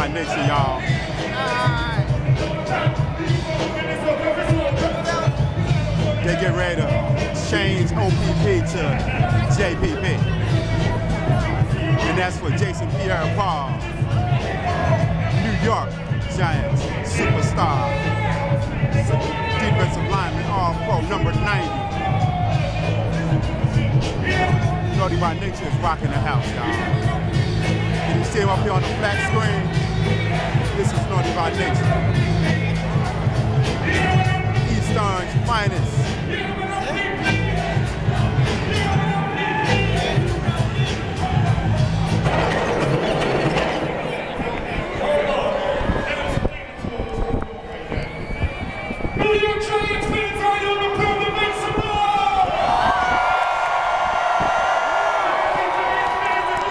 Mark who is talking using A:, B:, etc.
A: by Nature, y'all. They get ready to change OPP to JPP. And that's for Jason Pierre-Paul, New York Giants superstar, defensive lineman, all-pro, number 90. Naughty by Nature is rocking the house, y'all. Can you see him up here on the flat screen? This is Naughty by Nature. Eastern's finest.